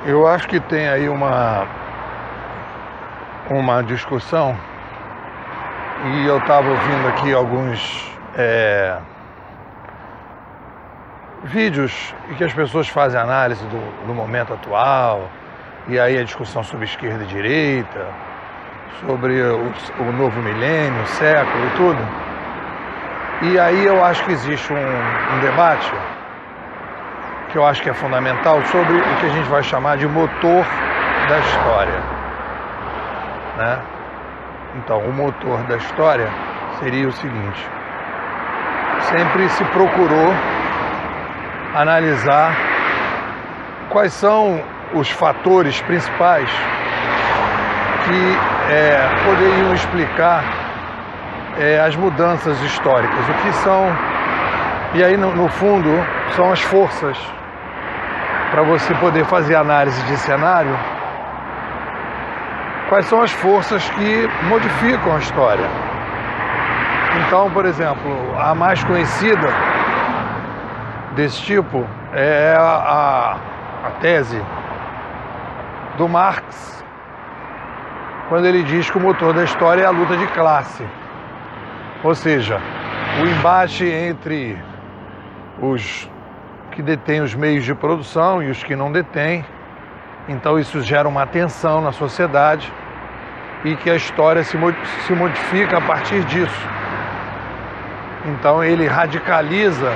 Eu acho que tem aí uma discussão, e eu estava ouvindo aqui alguns vídeos em que as pessoas fazem análise do momento atual, e aí a discussão sobre esquerda e direita, sobre o novo milênio, o século e tudo. E aí eu acho que existe um debate que eu acho que é fundamental sobre o que a gente vai chamar de motor da história, né? Então, o motor da história seria o seguinte: sempre se procurou analisar quais são os fatores principais que poderiam explicar as mudanças históricas, o que são, e aí no fundo são as forças para você poder fazer análise de cenário. Quais são as forças que modificam a história? Então, por exemplo, a mais conhecida desse tipo é a tese do Marx, quando ele diz que o motor da história é a luta de classe. Ou seja, o embate entre os que detêm os meios de produção e os que não detêm. Então isso gera uma tensão na sociedade e que a história se modifica a partir disso. Então ele radicaliza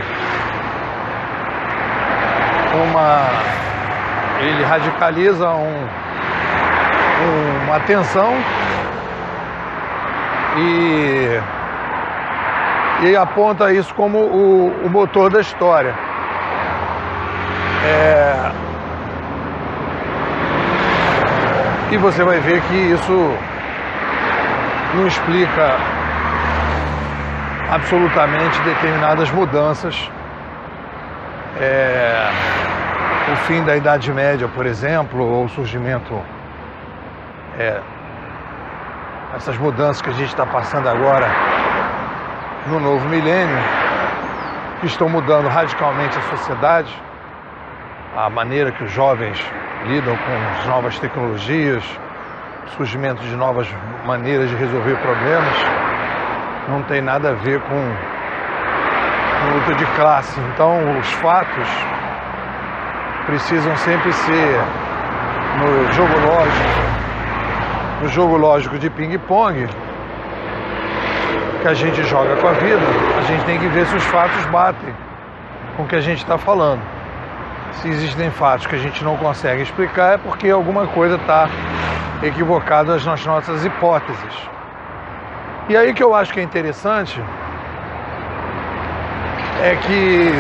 uma tensão e aponta isso como o motor da história. E você vai ver que isso não explica absolutamente determinadas mudanças. O fim da Idade Média, por exemplo, ou o surgimento, essas mudanças que a gente está passando agora no novo milênio, que estão mudando radicalmente a sociedade, a maneira que os jovens lidam com as novas tecnologias, surgimento de novas maneiras de resolver problemas, não tem nada a ver com luta de classe. Então os fatos precisam sempre ser no jogo lógico de ping-pong que a gente joga com a vida. A gente tem que ver se os fatos batem com o que a gente está falando. Se existem fatos que a gente não consegue explicar, é porque alguma coisa está equivocada nas nossas hipóteses. E aí que eu acho que é interessante é que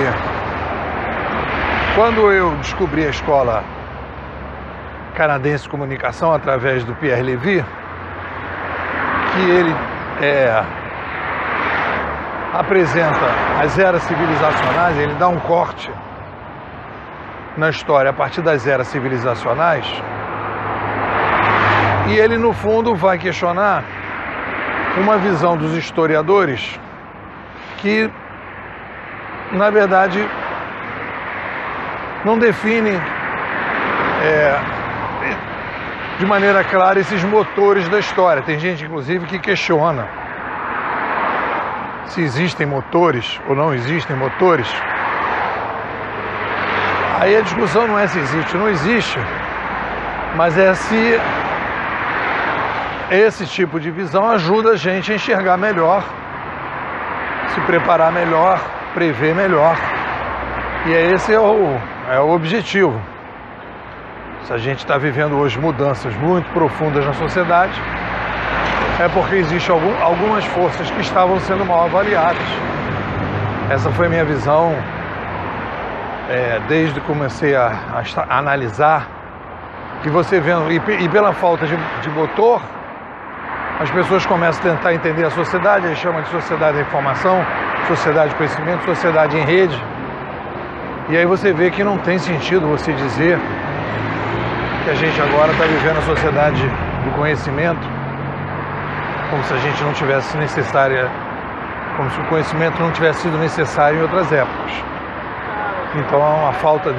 quando eu descobri a Escola Canadense de Comunicação através do Pierre Levy, que ele apresenta as eras civilizacionais, ele dá um corte na história a partir das eras civilizacionais, e ele no fundo vai questionar uma visão dos historiadores que na verdade não define de maneira clara esses motores da história. Tem gente inclusive que questiona se existem motores ou não existem motores. Aí a discussão não é se existe ou não existe, mas é se esse tipo de visão ajuda a gente a enxergar melhor, se preparar melhor, prever melhor. E esse é o objetivo. Se a gente está vivendo hoje mudanças muito profundas na sociedade, é porque existem algumas forças que estavam sendo mal avaliadas. Essa foi a minha visão desde que comecei a analisar, que você vendo, e pela falta de motor, as pessoas começam a tentar entender a sociedade, aí chama de sociedade da informação, sociedade de conhecimento, sociedade em rede. E aí você vê que não tem sentido você dizer que a gente agora está vivendo a sociedade do conhecimento como se a gente não tivesse necessária, como se o conhecimento não tivesse sido necessário em outras épocas. Então há uma falta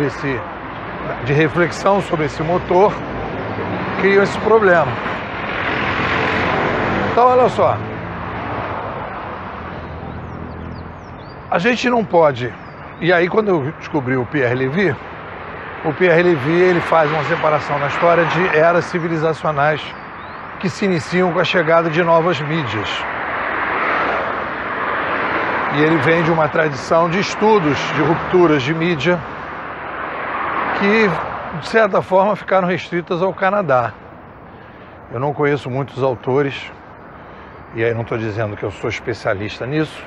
de reflexão sobre esse motor criam esse problema. Então, olha só, a gente não pode. E aí, quando eu descobri o Pierre Levy ele faz uma separação na história de eras civilizacionais que se iniciam com a chegada de novas mídias. E ele vem de uma tradição de estudos de rupturas de mídia que, de certa forma, ficaram restritas ao Canadá. Eu não conheço muitos autores, e aí não estou dizendo que eu sou especialista nisso,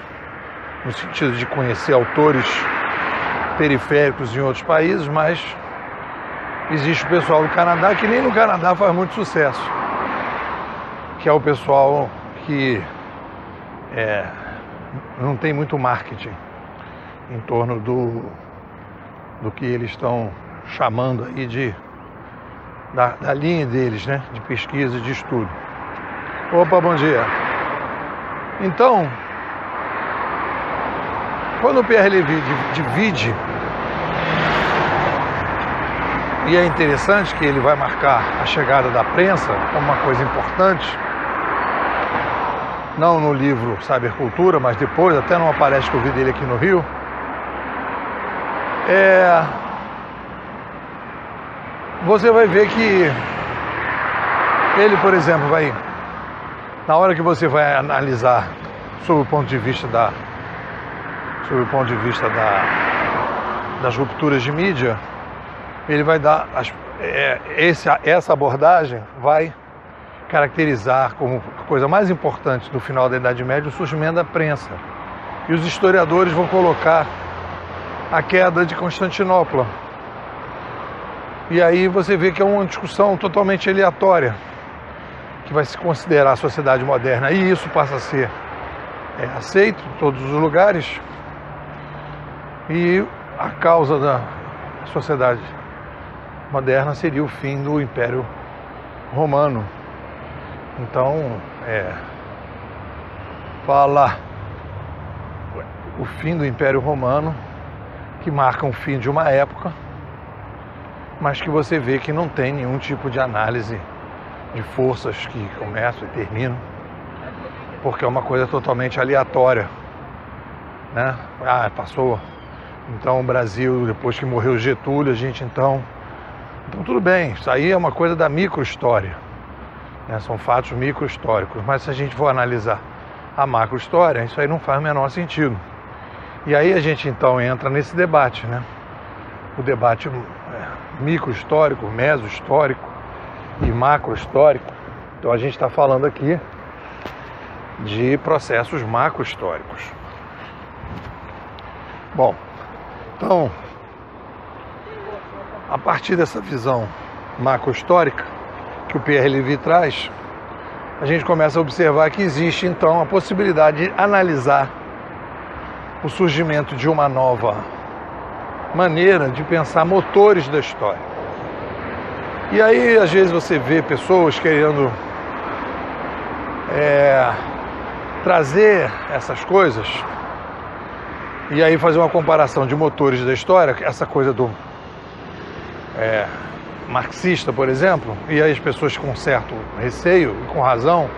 no sentido de conhecer autores periféricos em outros países, mas existe o pessoal do Canadá que nem no Canadá faz muito sucesso, que é o pessoal que não tem muito marketing em torno do que eles estão chamando aí da linha deles, né, de pesquisa e de estudo. Opa, bom dia. Então, quando o Pierre Levy divide, e é interessante que ele vai marcar a chegada da prensa como uma coisa importante, não no livro Cybercultura, mas depois, até numa palestra que eu vi dele aqui no Rio, você vai ver que ele, por exemplo, na hora que você vai analisar sob o ponto de vista das rupturas de mídia, ele vai dar essa abordagem vai caracterizar como a coisa mais importante do final da Idade Média o surgimento da prensa. E os historiadores vão colocar a queda de Constantinopla. E aí você vê que é uma discussão totalmente aleatória, que vai se considerar a sociedade moderna, e isso passa a ser aceito em todos os lugares, e a causa da sociedade moderna seria o fim do Império Romano. Então, fala o fim do Império Romano, que marca o fim de uma época, mas que você vê que não tem nenhum tipo de análise de forças que começam e terminam, porque é uma coisa totalmente aleatória, né? Passou. Então o Brasil, depois que morreu Getúlio, então tudo bem, isso aí é uma coisa da micro-história, né? São fatos micro-históricos, mas se a gente for analisar a macro-história, isso aí não faz o menor sentido. E aí a gente então entra nesse debate, né? O debate micro-histórico, meso-histórico e macro-histórico. Então a gente está falando aqui de processos macro-históricos. Bom, então, a partir dessa visão macro-histórica que o Pierre Levy traz, a gente começa a observar que existe então a possibilidade de analisar o surgimento de uma nova maneira de pensar motores da história. E aí, às vezes, você vê pessoas querendo trazer essas coisas e aí fazer uma comparação de motores da história, essa coisa do marxista, por exemplo, e aí as pessoas com certo receio e com razão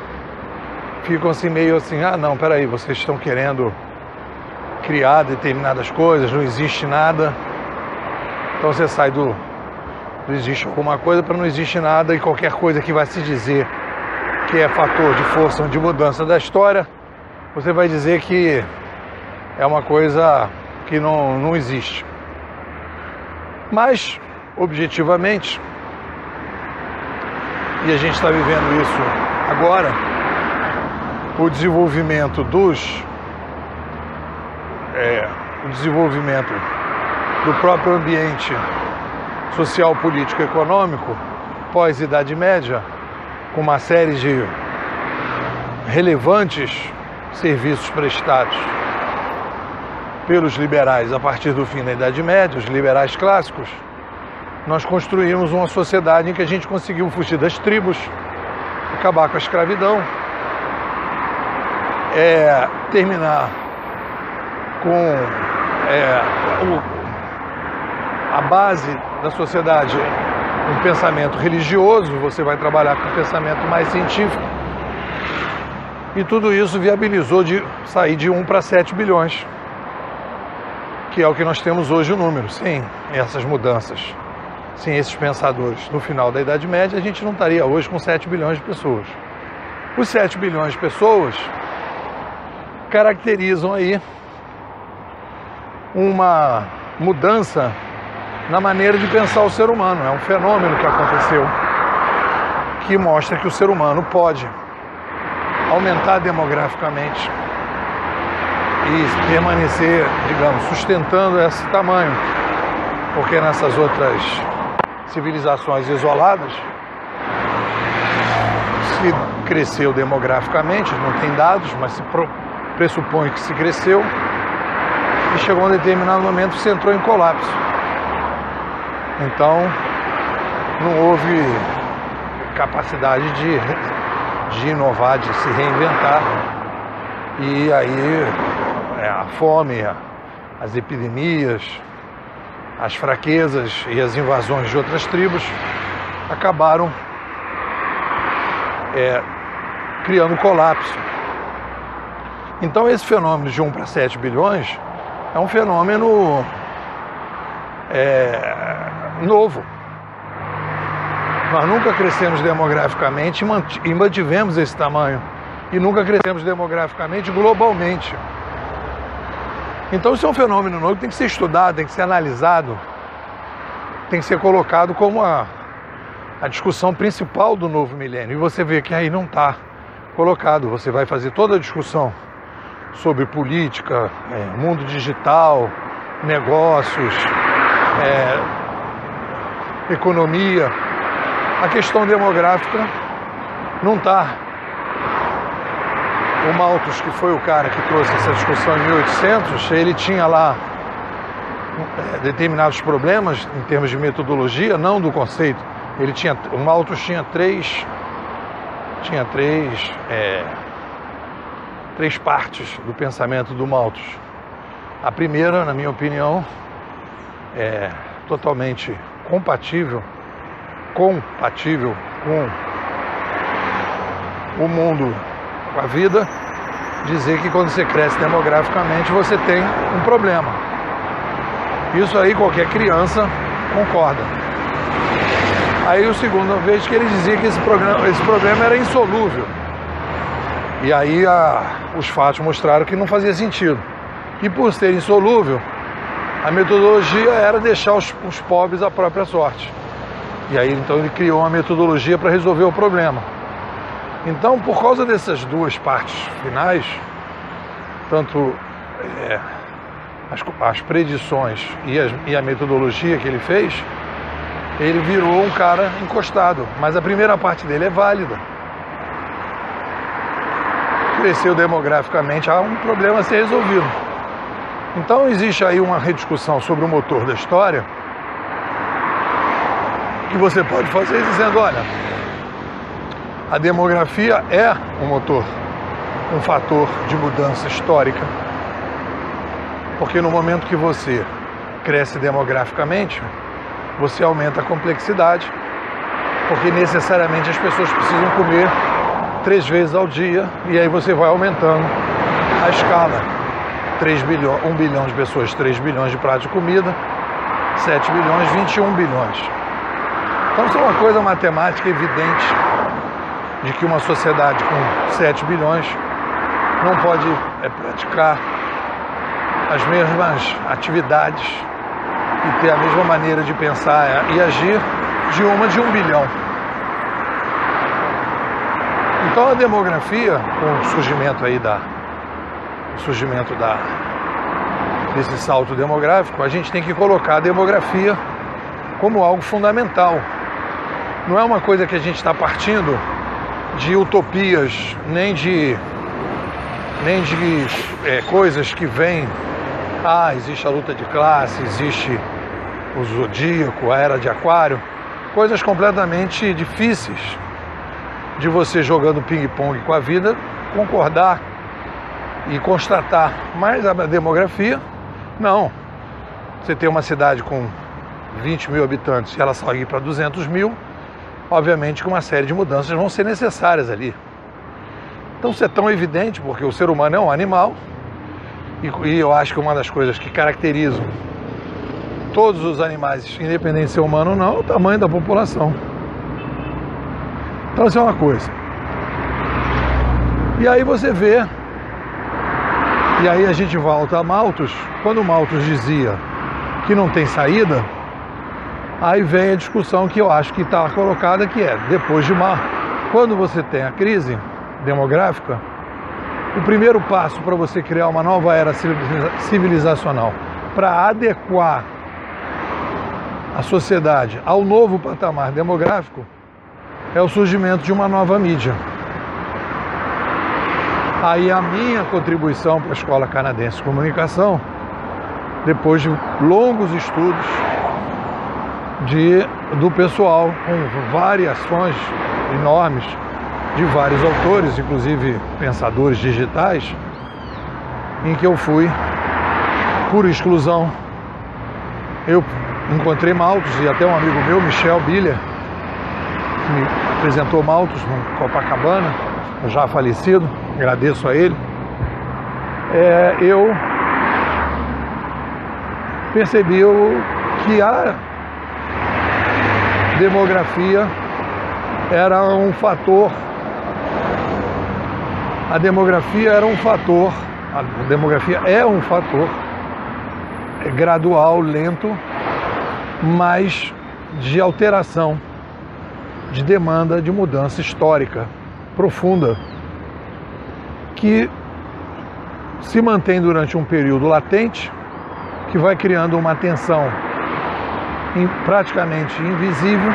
ficam assim meio assim, não, peraí, vocês estão querendo criar determinadas coisas, não existe nada, então você sai do existe alguma coisa para não existe nada, e qualquer coisa que vai se dizer que é fator de força ou de mudança da história, você vai dizer que é uma coisa que não existe. Mas, objetivamente, e a gente está vivendo isso agora, o desenvolvimento do próprio ambiente social, político e econômico pós-Idade Média, com uma série de relevantes serviços prestados pelos liberais a partir do fim da Idade Média, os liberais clássicos, nós construímos uma sociedade em que a gente conseguiu fugir das tribos, acabar com a escravidão, terminar com a base da sociedade um pensamento religioso, você vai trabalhar com um pensamento mais científico. E tudo isso viabilizou de sair de 1 para 7 bilhões, que é o que nós temos hoje o número. Sem essas mudanças, sem esses pensadores, no final da Idade Média, a gente não estaria hoje com 7 bilhões de pessoas. Os 7 bilhões de pessoas caracterizam aí uma mudança na maneira de pensar o ser humano. É um fenômeno que aconteceu, que mostra que o ser humano pode aumentar demograficamente e permanecer, digamos, sustentando esse tamanho, porque nessas outras civilizações isoladas se cresceu demograficamente, não tem dados, mas se pressupõe que se cresceu, e chegou a um determinado momento que se entrou em colapso. Então não houve capacidade de inovar, de se reinventar, e aí a fome, as epidemias, as fraquezas e as invasões de outras tribos acabaram criando colapso. Então esse fenômeno de 1 para 7 bilhões é um fenômeno novo. Nós nunca crescemos demograficamente e mantivemos esse tamanho. E nunca crescemos demograficamente globalmente. Então isso é um fenômeno novo que tem que ser estudado, tem que ser analisado, tem que ser colocado como a discussão principal do novo milênio. E você vê que aí não está colocado. Você vai fazer toda a discussão sobre política, mundo digital, negócios, economia. A questão demográfica não está. O Malthus, que foi o cara que trouxe essa discussão em 1800, ele tinha lá determinados problemas em termos de metodologia, não do conceito. O Malthus tinha três partes do pensamento do Malthus. A primeira, na minha opinião, é totalmente compatível com o mundo, com a vida, dizer que quando você cresce demograficamente você tem um problema. Isso aí qualquer criança concorda. Aí o segundo vez que ele dizia que esse problema era insolúvel. E aí os fatos mostraram que não fazia sentido. E por ser insolúvel, a metodologia era deixar os pobres à própria sorte. E aí então ele criou uma metodologia para resolver o problema. Então, por causa dessas duas partes finais, tanto as predições e a metodologia que ele fez, ele virou um cara encostado. Mas a primeira parte dele é válida. Cresceu demograficamente, há um problema a ser resolvido. Então existe aí uma rediscussão sobre o motor da história, que você pode fazer dizendo, olha, a demografia é um motor, um fator de mudança histórica, porque no momento que você cresce demograficamente, você aumenta a complexidade, porque necessariamente as pessoas precisam comer 3 vezes ao dia, e aí você vai aumentando a escala. 1 bilhão de pessoas, 3 bilhões de pratos de comida, 7 bilhões, 21 bilhões. Então isso é uma coisa matemática evidente de que uma sociedade com 7 bilhões não pode praticar as mesmas atividades e ter a mesma maneira de pensar e agir de 1 bilhão. Então a demografia, com o surgimento aí desse salto demográfico, a gente tem que colocar a demografia como algo fundamental. Não é uma coisa que a gente está partindo de utopias, nem de coisas que vêm. Existe a luta de classe, existe o zodíaco, a era de aquário, coisas completamente difíceis de você, jogando ping-pong com a vida, concordar e constatar. Mas a demografia, não. Você tem uma cidade com 20 mil habitantes e ela sair para 200 mil, obviamente que uma série de mudanças vão ser necessárias ali. Então isso é tão evidente porque o ser humano é um animal e eu acho que uma das coisas que caracterizam todos os animais, independente de ser humano ou não, é o tamanho da população. Então isso é uma coisa. E aí você vê, e aí a gente volta a Malthus, quando Malthus dizia que não tem saída, aí vem a discussão que eu acho que está colocada, que é, depois de quando você tem a crise demográfica, o primeiro passo para você criar uma nova era civilizacional, para adequar a sociedade ao novo patamar demográfico, é o surgimento de uma nova mídia. Aí a minha contribuição para a Escola Canadense de Comunicação, depois de longos estudos do pessoal, com variações enormes de vários autores, inclusive pensadores digitais, em que eu fui, por exclusão, eu encontrei Malthus e até um amigo meu, Michel Biller, que me apresentou Malthus no Copacabana, já falecido, agradeço a ele. Eu percebi que a demografia era um fator. A demografia era um fator. A demografia é um fator gradual, lento, mas de alteração, de demanda, de mudança histórica profunda, que se mantém durante um período latente, que vai criando uma tensão praticamente invisível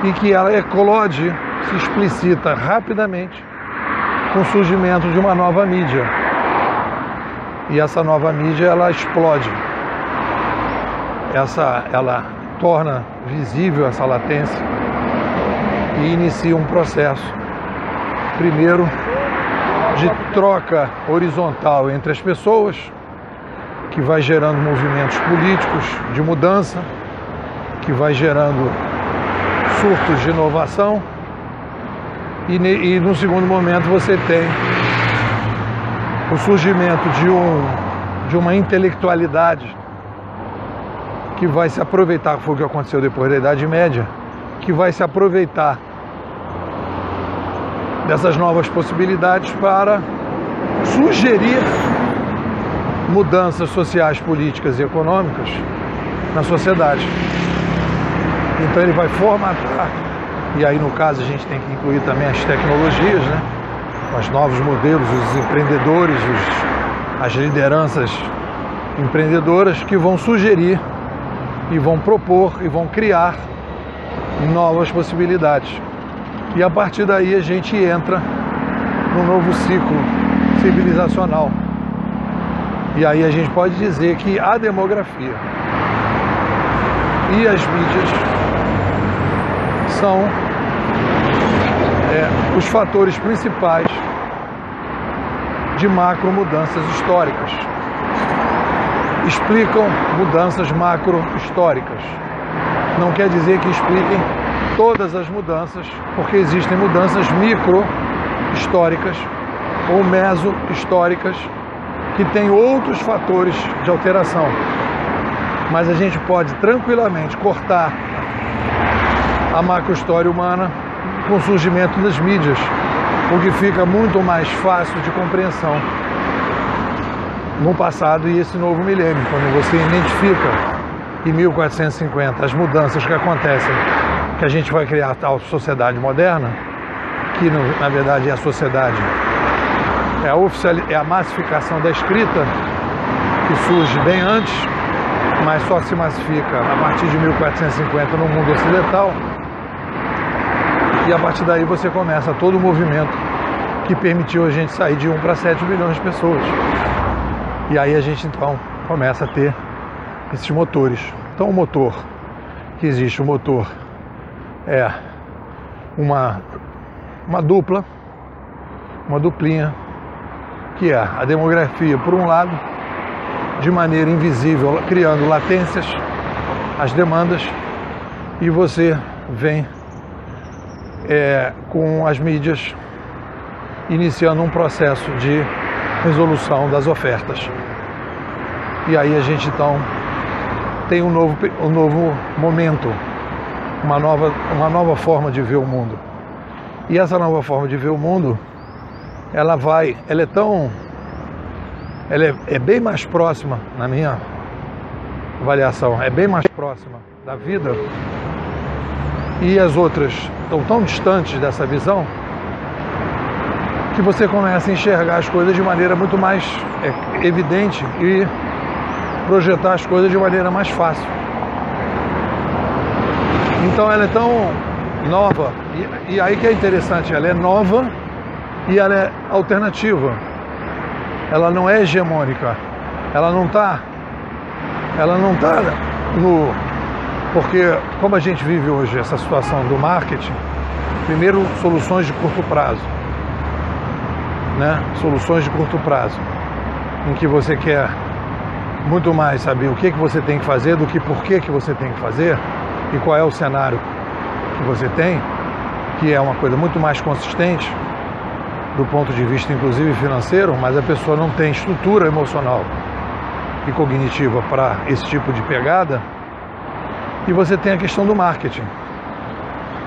e que ela eclode, se explicita rapidamente com o surgimento de uma nova mídia. E essa nova mídia, ela explode. Ela torna visível essa latência e inicia um processo, primeiro, de troca horizontal entre as pessoas, que vai gerando movimentos políticos de mudança, que vai gerando surtos de inovação, e no segundo momento você tem o surgimento de uma intelectualidade que vai se aproveitar, que foi o que aconteceu depois da Idade Média, que vai se aproveitar dessas novas possibilidades para sugerir mudanças sociais, políticas e econômicas na sociedade. Então ele vai formatar, e aí no caso a gente tem que incluir também as tecnologias, né? Os novos modelos, os empreendedores, as lideranças empreendedoras que vão sugerir e vão propor e vão criar novas possibilidades. E a partir daí a gente entra num novo ciclo civilizacional. E aí a gente pode dizer que a demografia e as mídias são os fatores principais de macro mudanças históricas. Explicam mudanças macro históricas. Não quer dizer que expliquem todas as mudanças, porque existem mudanças micro históricas ou meso históricas que têm outros fatores de alteração. Mas a gente pode tranquilamente cortar a macro-história humana com o surgimento das mídias, o que fica muito mais fácil de compreensão no passado e esse novo milênio, quando você identifica em 1450 as mudanças que acontecem, que a gente vai criar a tal sociedade moderna, que na verdade é a sociedade, é a massificação da escrita, que surge bem antes, mas só se massifica a partir de 1450 no mundo ocidental. E a partir daí você começa todo o movimento que permitiu a gente sair de 1 para 7 bilhões de pessoas. E aí a gente então começa a ter esses motores. Então o motor que existe, o motor é uma duplinha, que é a demografia, por um lado, de maneira invisível, criando latências as demandas, e você vem com as mídias iniciando um processo de resolução das ofertas. E aí a gente então tem um novo momento, uma nova forma de ver o mundo. E essa nova forma de ver o mundo, ela é bem mais próxima, na minha avaliação, é bem mais próxima da vida, e as outras estão tão distantes dessa visão, que você começa a enxergar as coisas de maneira muito mais evidente e projetar as coisas de maneira mais fácil. Então ela é tão nova, e aí que é interessante, ela é nova e ela é alternativa. Ela não é hegemônica, ela não está no... Porque como a gente vive hoje essa situação do marketing, primeiro soluções de curto prazo, né? Soluções de curto prazo, em que você quer muito mais saber o que você tem que fazer do que por que você tem que fazer e qual é o cenário que você tem, que é uma coisa muito mais consistente do ponto de vista inclusive financeiro, mas a pessoa não tem estrutura emocional e cognitiva para esse tipo de pegada. E você tem a questão do marketing,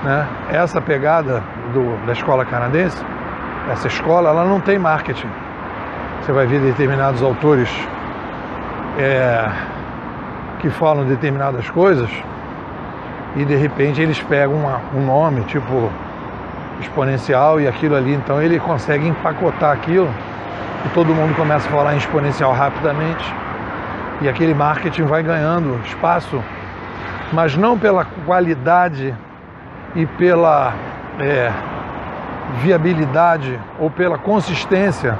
né? Essa pegada da escola canadense, essa escola, ela não tem marketing. Você vai ver determinados autores que falam determinadas coisas e de repente eles pegam um nome tipo exponencial e aquilo ali, então ele consegue empacotar aquilo e todo mundo começa a falar em exponencial rapidamente, e aquele marketing vai ganhando espaço, mas não pela qualidade e pela viabilidade ou pela consistência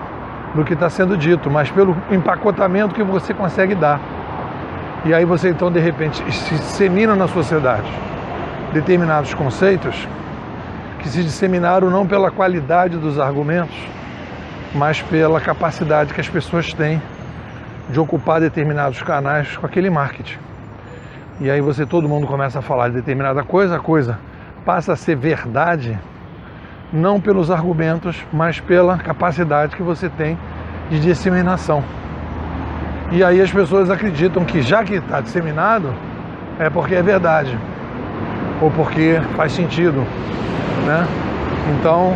do que está sendo dito, mas pelo empacotamento que você consegue dar. E aí você então de repente se dissemina na sociedade determinados conceitos que se disseminaram não pela qualidade dos argumentos, mas pela capacidade que as pessoas têm de ocupar determinados canais com aquele marketing. E aí todo mundo começa a falar de determinada coisa, a coisa passa a ser verdade, não pelos argumentos, mas pela capacidade que você tem de disseminação. E aí as pessoas acreditam que já que está disseminado, é porque é verdade, ou porque faz sentido, né? Então,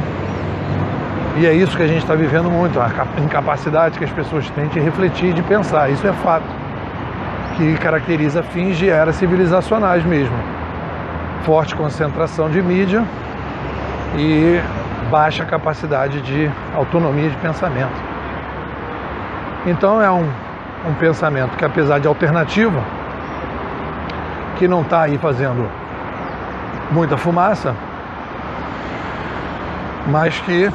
e é isso que a gente está vivendo muito, a incapacidade que as pessoas têm de refletir, de pensar. Isso é fato, que caracteriza fins de eras civilizacionais mesmo. Forte concentração de mídia e baixa capacidade de autonomia de pensamento. Então é um pensamento que, apesar de alternativo, que não está aí fazendo muita fumaça, mas que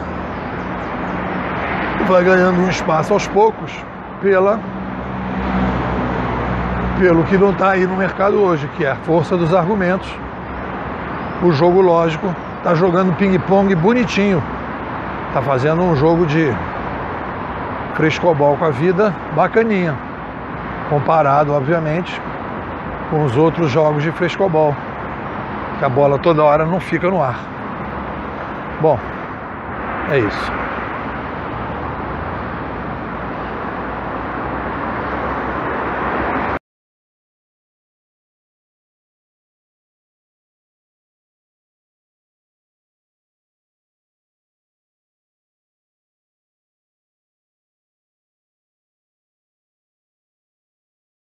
vai ganhando um espaço aos poucos pelo que não está aí no mercado hoje, que é a força dos argumentos, o jogo lógico, está jogando ping-pong bonitinho, está fazendo um jogo de frescobol com a vida bacaninha, comparado, obviamente, com os outros jogos de frescobol, que a bola toda hora não fica no ar. Bom, é isso.